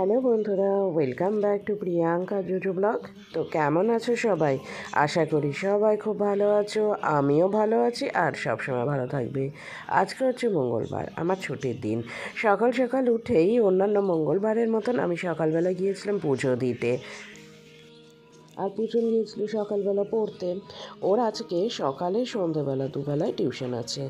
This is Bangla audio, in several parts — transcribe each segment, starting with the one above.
হ্যালো বন্ধুরা, welcome back to Priyanka Juju blog. তো কেমন আছো সবাই? আশা করি সবাই খুব ভালো আছো, আমিও ভালো আছি আর সবসময় ভালো থাকবে। আজকে হচ্ছে মঙ্গলবার, আমার ছুটির দিন। সকাল সকাল উঠেই অন্যান্য মঙ্গলবারের মতন আমি সকালবেলা গিয়েছিলাম পুজো দিতে। আর পুচন গিয়েছিল সকালবেলা পড়তে। ওর আজকে সকালে সন্ধেবেলা দুবেলায় টিউশন আছে।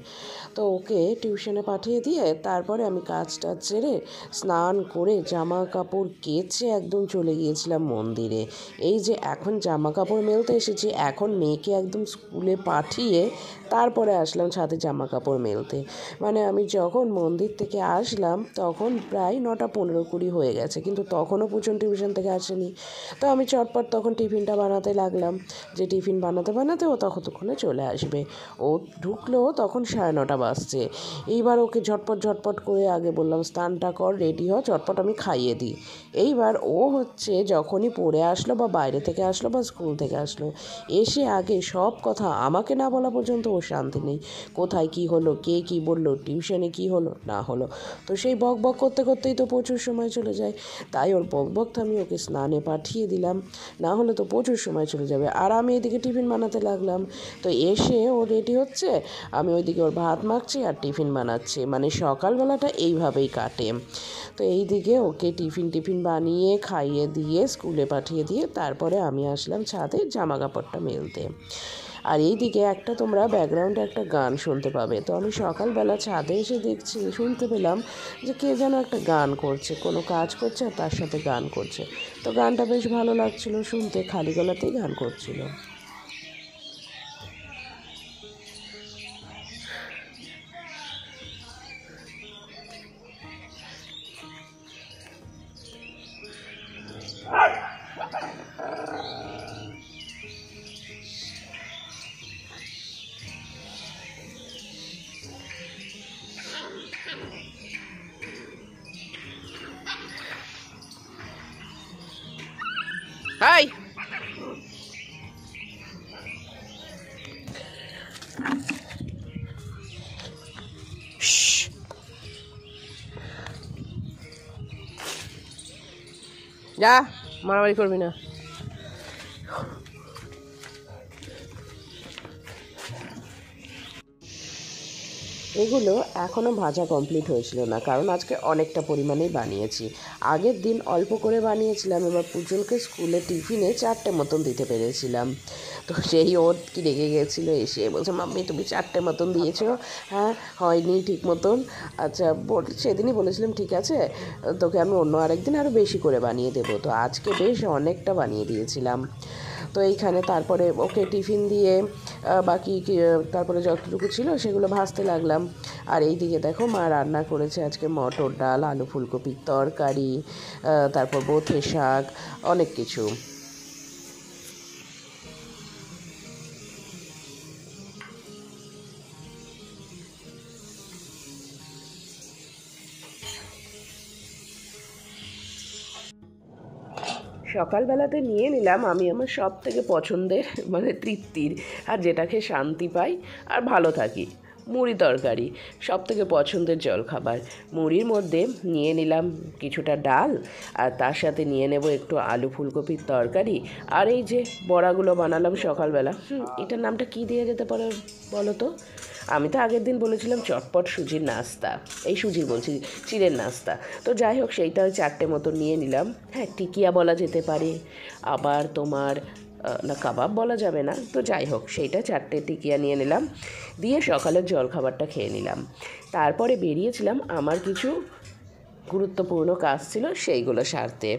তো ওকে টিউশনে পাঠিয়ে দিয়ে তারপরে আমি কাজ টাজ সেরে স্নান করে জামা কাপড় কেচে একদম চলে গিয়েছিলাম মন্দিরে। এই যে এখন জামা কাপড় মেলতে এসেছি, এখন মেয়েকে একদম স্কুলে পাঠিয়ে তারপরে আসলাম ছাদে জামা কাপড় মেলতে। মানে আমি যখন মন্দির থেকে আসলাম তখন প্রায় 9:15-20 হয়ে গেছে, কিন্তু তখনও পুচন টিউশন থেকে আসেনি। তো আমি চটপট তখন টিফিনটা বানাতে লাগলাম, যে টিফিন বানাতে বানাতে ও ততক্ষণে চলে আসবে। ও ঢুকলো তখন 9:30 বাজছে। এইবার ওকে ঝটপট ঝটপট করে আগে বললাম স্নানটা কর, রেডি হ, চটপট আমি খাইয়ে দিই। এইবার ও হচ্ছে যখনই পড়ে আসলো বা বাইরে থেকে আসলো বা স্কুল থেকে আসলো, এসে আগে সব কথা আমাকে না বলা পর্যন্ত ওর শান্তি নেই। কোথায় কি হলো, কে কি বললো, টিউশনে কি হলো না হলো, তো সেই বক বক করতে করতেই তো প্রচুর সময় চলে যায়। তাই ওর বক বক থামিয়ে ওকে স্নানে পাঠিয়ে দিলাম, না হলে তো প্রচুর সময় চলে যাবে। আর আমি এদিকে টিফিন বানাতে লাগলাম। তো এসে ও রেডি হচ্ছে, আমি ওইদিকে ওর ভাত মাখছি আর টিফিন বানাচ্ছি, মানে সকালবেলাটা এইভাবেই কাটে। তো এই দিকে ওকে টিফিন বানিয়ে খাইয়ে দিয়ে স্কুলে পাঠিয়ে দিয়ে তারপরে আমি আসলাম ছাদে জামা কাপড়টা মেলতে। আর এই দিকে একটা তোমরা ব্যাকগ্রাউন্ডে একটা গান শুনতে পাবে। তো আমি সকালবেলা ছাদে এসে দেখছি, শুনতে পেলাম যে কে যেন একটা গান করছে, কোনো কাজ করছে আর তার সাথে গান করছে। তো গানটা বেশ ভালো লাগছিল শুনতে, খালি গলাতেই গান করছিল। হাই, যা, মারামারি করবি না। এগুলো এখনও ভাজা কমপ্লিট হয়েছিল না, কারণ আজকে অনেকটা পরিমাণেই বানিয়েছি। আগের দিন অল্প করে বানিয়েছিলাম, এবার পুজলকে স্কুলে টিফিনে 4টে মতন দিতে পেরেছিলাম। তো সেই ওর কি রেগে গেছিলো, এসে বলছে মাম্মি তুমি 4টে মতন দিয়েছো, হ্যাঁ হয়নি ঠিক মতন। আচ্ছা সেদিনই বলেছিলাম ঠিক আছে, তোকে আমি অন্য আরেকদিন আরও বেশি করে বানিয়ে দেবো। তো আজকে বেশ অনেকটা বানিয়ে দিয়েছিলাম। তো এইখানে তারপরে ওকে টিফিন দিয়ে বাকি তারপরে যতটুকু ছিল সেগুলো ভাজতে লাগলাম। আর এই দিকে দেখো মা রান্না করেছে আজকে মটর ডাল, আলু ফুলকপির তরকারি, তারপর বোথে শাক, অনেক কিছু। সকালবেলাতে নিয়ে নিলাম আমি আমার সব থেকে পছন্দের, মানে তৃপ্তির, আর যেটা খেয়ে শান্তি পাই আর ভালো থাকি, মুড়ি তরকারি। সব থেকে পছন্দের জলখাবার। মুড়ির মধ্যে নিয়ে নিলাম কিছুটা ডাল, আর তার সাথে নিয়ে নেব একটু আলু ফুলকপির তরকারি। আর এই যে বড়াগুলো বানালাম সকালবেলা, এটার নামটা কী দিয়ে যেতে পারে বলো তো? আমি তো আগের দিন বলেছিলাম চটপট সুজির নাস্তা, এই সুজির বলছি, চিড়ের নাস্তা। তো যাই হোক সেইটা 4টে মতো নিয়ে নিলাম। হ্যাঁ, টিকিয়া বলা যেতে পারে, আবার তোমার না কাবাব বলা যাবে না, তো যাই হোক সেইটা 4টে টিকিয়া নিয়ে নিলাম, দিয়ে সকালের জলখাবারটা খেয়ে নিলাম। তারপরে বেরিয়েছিলাম আমার কিছু গুরুত্বপূর্ণ কাজ ছিল সেইগুলো সারতে।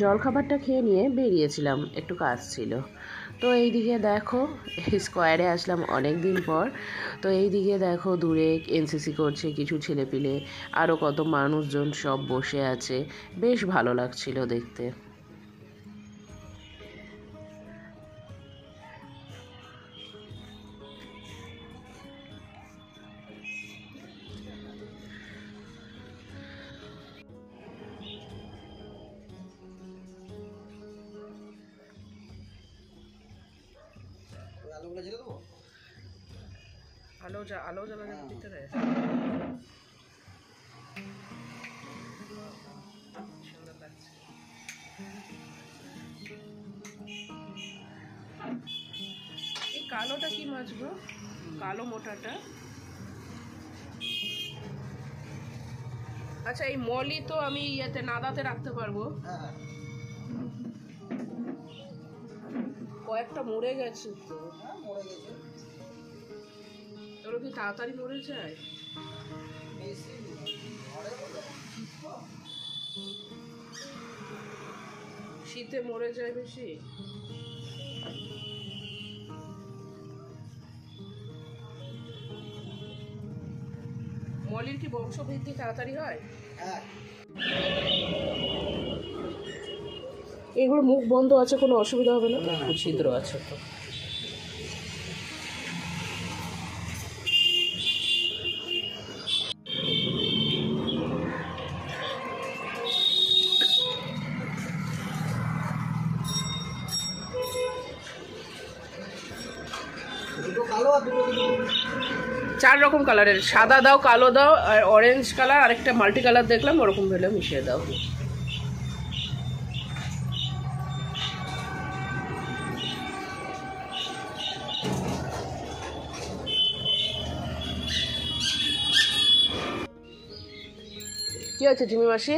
জলখাবারটা খেয়ে নিয়ে বেরিয়েছিলাম, একটু কাজ ছিল। তো এইদিকে দেখো স্কোয়ারে আসলাম অনেক দিন পর। তো এইদিকে দেখো দূরে এনসিসি করছে কিছু ছেলেপিলে, আরও কত মানুষজন সব বসে আছে, বেশ ভালো লাগছিল দেখতে। আলো জ্বালা যাবে ভিতরে। সুন্দর লাগছে। এই কালোটা কি মাছ গো? কালো মোটাটা? আচ্ছা, এই মলি তো আমি নাদাতে রাখতে পারবো। কয়েকটা মরে গেছে তো। ওগুলো কি তাড়াতাড়ি মরে যায়? শীতে মরে যায় বেশি। মলির কি বংশবৃদ্ধি তাড়াতাড়ি হয়? এগুলো মুখ বন্ধ আছে, কোনো অসুবিধা হবে না? ছিদ্র আছে তো। চার রকম কালারের, সাদা দাও, কালো দাও, আর অরেঞ্জ কালার, আরেকটা মাল্টি কালার দেখলাম, ওরকম হলে মিশিয়ে দাও। কি আছে জিমি মাসি?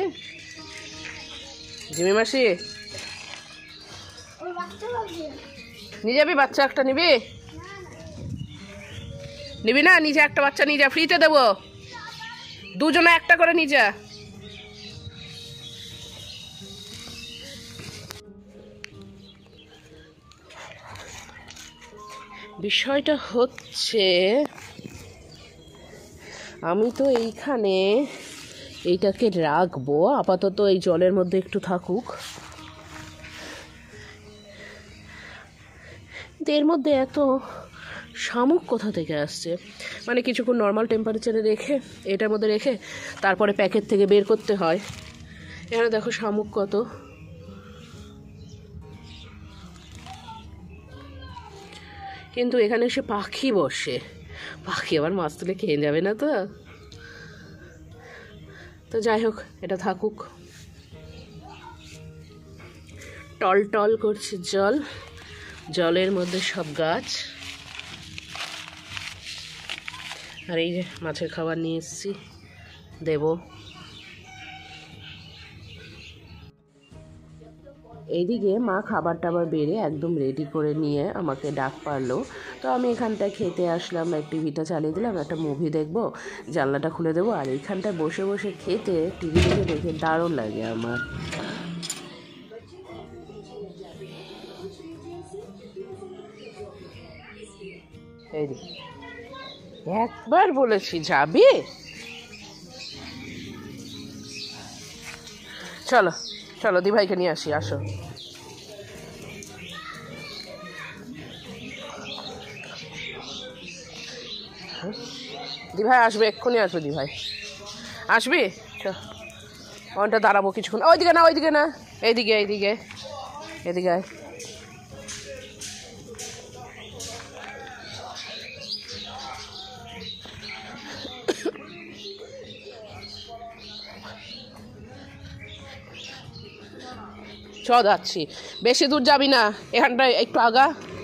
জিমি মাসি নিয়ে যাবি? বাচ্চা একটা নিবি? নিবি না? নিজে একটা বাচ্চা নিয়ে যা, ফ্রিতে দেবো। দুজনে একটা করে নিয়ে যা। বিষয়টা হচ্ছে, আমি তো এইখানে এইটাকে রাখবো আপাতত, এই জলের মধ্যে একটু থাকুক। এর মধ্যে এত শামুক কোথা থেকে আসছে? মানে কিছুক্ষণ নর্মাল টেম্পারেচারে রেখে, এটার মধ্যে রেখে তারপরে প্যাকেট থেকে বের করতে হয়। এখানে দেখো শামুক কত। কিন্তু এখানে এসে পাখি বসে, পাখি আবার মাছ তুলে খেয়ে যাবে না তো? তো যাই হোক, এটা থাকুক। টল টল করছে জল, জলের মধ্যে সব গাছ। আর এই যে মাছের খাবার নিয়ে এসেছি, দেব। এইদিকে মা খাবার টাবার বেড়ে একদম রেডি করে নিয়ে আমাকে ডাক পারলো। তো আমি এখানটায় খেতে আসলাম, টিভিটা চালিয়ে দিলাম, একটা মুভি দেখবো, জানলাটা খুলে দেবো। আর এইখানটায় বসে বসে খেতে, টিভি দেখে দেখে দারুণ লাগে আমার। একবার বলেছি যাবি, চলো চলো দিভাইকে নিয়ে আসি, আসো। দিভাই আসবে, এক্ষুনি আসবে দিভাই। আসবি? ওটা দাঁড়াবো কিছুক্ষণ। ওইদিকে না, ওইদিকে না, এইদিকে এইদিকে এদিকে আয়। চ যাচ্ছি, বেশি দূর যাবি না, এখানটায় একটু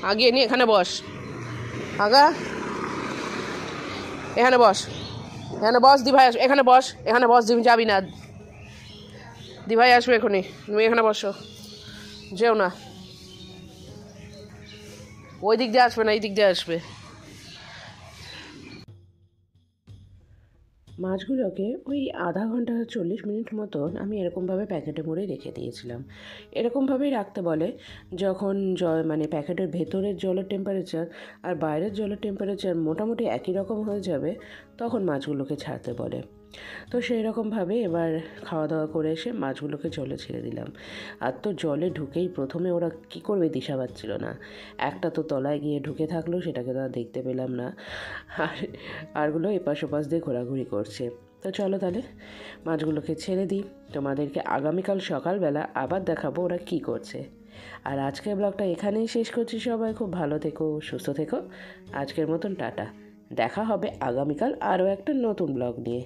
আগিয়ে নিয়ে এখানে বস। আগা, এখানে বস, এখানে বস। দিভাই আসবে, এখানে বস, এখানে বস। যাবি না, দিভাই আসবে এখনই, তুমি এখানে বসো, যেও না। ওই দিক দিয়ে আসবে না, এই দিক দিয়ে আসবে। মাছগুলোকে ওই আধা ঘন্টা 40 মিনিট মতন আমি এরকমভাবে প্যাকেটে মুড়ে রেখে দিয়েছিলাম। এরকমভাবেই রাখতে বলে, যখন মানে প্যাকেটের ভেতরের জলের টেম্পারেচার আর বাইরের জলের টেম্পারেচার মোটামুটি একই রকম হয়ে যাবে, তখন মাছগুলোকে ছাড়তে বলে। তো সেই রকমভাবে এবার খাওয়া দাওয়া করে এসে মাছগুলোকে জলে ছেড়ে দিলাম। আর তো জলে ঢুকেই প্রথমে ওরা কী করবে দিশা পাচ্ছিল না। একটা তো তলায় গিয়ে ঢুকে থাকলো, সেটাকে তো আর দেখতে পেলাম না। আরগুলো এপাশ ওপাশ দিয়ে ঘোরাঘুরি করছে। তো চলো তাহলে মাছগুলোকে ছেড়ে দিই, তোমাদেরকে আগামীকাল সকালবেলা আবার দেখাবো ওরা কী করছে। আর আজকের ব্লগটা এখানেই শেষ করছি। সবাই খুব ভালো থেকো, সুস্থ থেকো। আজকের মতন টাটা। দেখা হবে আগামীকাল আরও একটা নতুন ব্লগ নিয়ে।